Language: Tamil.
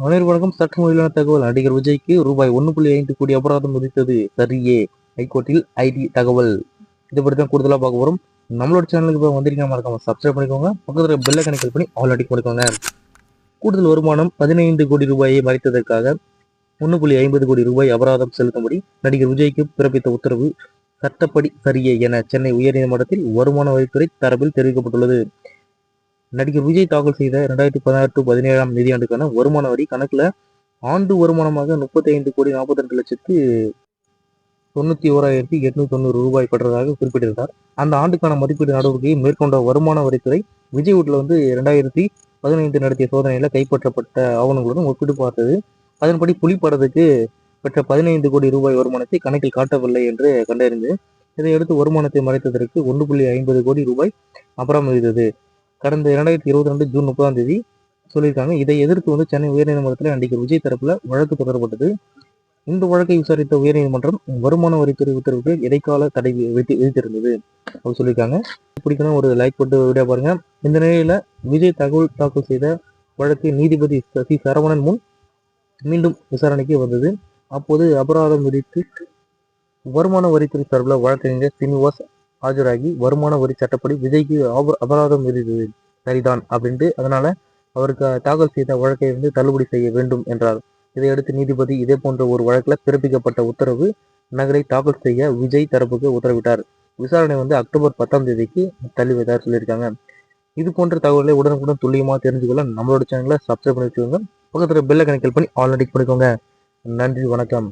அனைவரும் வணக்கம். சற்று முதலான தகவல். நடிகர் விஜய்க்கு ரூபாய் 1.5 கோடி அபராதம் விதித்தது சரியே, ஹைகோர்ட்டில் ஐடி தகவல். இதை பற்றி தான் கூடுதலாக பார்க்க வரும். நம்மளோட சேனலுக்கு இப்போ வந்திருக்கீங்க, மறக்காம சப்ஸ்கிரைப் பண்ணிக்கோங்க. பக்கத்தில் பெல்லை கனெக்ட் பண்ணி ஆல்ரெடி பண்ணிக்கோங்க. கூடுதல் வருமானம் 15 கோடி ரூபாயை மறைத்ததற்காக 1.50 கோடி ரூபாய் அபராதம் செலுத்தும்படி நடிகர் விஜய்க்கு பிறப்பித்த உத்தரவு சட்டப்படி சரியே என சென்னை உயர்நீதிமன்றத்தில் வருமான வரித்துறை தரப்பில் தெரிவிக்கப்பட்டுள்ளது. நடிகர் விஜய் தாக்கல் செய்த 2016-17 நிதியாண்டுக்கான வருமான வரி கணக்குல ஆண்டு வருமானமாக 35,42,91,890 ரூபாய் பெற்றதாக குறிப்பிட்டிருந்தார். அந்த ஆண்டுக்கான மதிப்பீடு நடவடிக்கையை மேற்கொண்ட வருமான வரித்துறை விஜய் வீட்டில் 2015 நடத்திய சோதனையில கைப்பற்றப்பட்ட ஆவணங்களுடன் ஒப்பிட்டு பார்த்தது. அதன்படி புலிப்படத்துக்கு பெற்ற 15 கோடி ரூபாய் வருமானத்தை கணக்கில் காட்டவில்லை என்று கண்டறிந்து இதையடுத்து வருமானத்தை மறைத்ததற்கு 1.50 கோடி ரூபாய் அபராதம் விதித்தது. கடந்த 2022 ஜூன் 30 சொல்லியிருக்காங்க. இதை எதிர்த்து சென்னை உயர்நீதிமன்றத்தில் நடிகர் விஜய் தரப்புல வழக்கு தொடரப்பட்டது. இந்த வழக்கை விசாரித்த உயர்நீதிமன்றம் வருமான வரித்துறை உத்தரவுக்கு இடைக்கால தடை விதித்திருந்தது அப்படின்னு சொல்லியிருக்காங்க. பிடிக்கணும் ஒரு லைக் போட்டு வீடியோ பாருங்க. இந்த நிலையில விஜய் தகவல் தாக்கல் செய்த வழக்கு நீதிபதி சி சரவணன் முன் மீண்டும் விசாரணைக்கு வந்தது. அப்போது அபராதம் விதித்து வருமான வரித்துறை சார்பில் வழக்கறிஞர் சீனிவாஸ் ஆஜராகி வருமான வரி சட்டப்படி விஜய்க்கு அபராதம் விதித்தது சரிதான் அப்படின்ட்டு, அதனால அவருக்கு தாக்கல் செய்த வழக்கை தள்ளுபடி செய்ய வேண்டும் என்றார். இதையடுத்து நீதிபதி இதே போன்ற ஒரு வழக்கில் பிறப்பிக்கப்பட்ட உத்தரவு நகரை தாக்கல் செய்ய விஜய் தரப்புக்கு உத்தரவிட்டார். விசாரணை அக்டோபர் 10 தள்ளி வைத்தார் சொல்லியிருக்காங்க. இது போன்ற தகவலை உடனுக்குடன் துல்லியமாக தெரிஞ்சுக்கொள்ள நம்மளோட சேனலை சப்ஸ்கிரைப் பண்ணி வச்சுக்கோங்க. பக்கத்தில் பெல்லை கனெக்ட் பண்ணி ஆல்ரெடி பண்ணிக்கோங்க. நன்றி, வணக்கம்.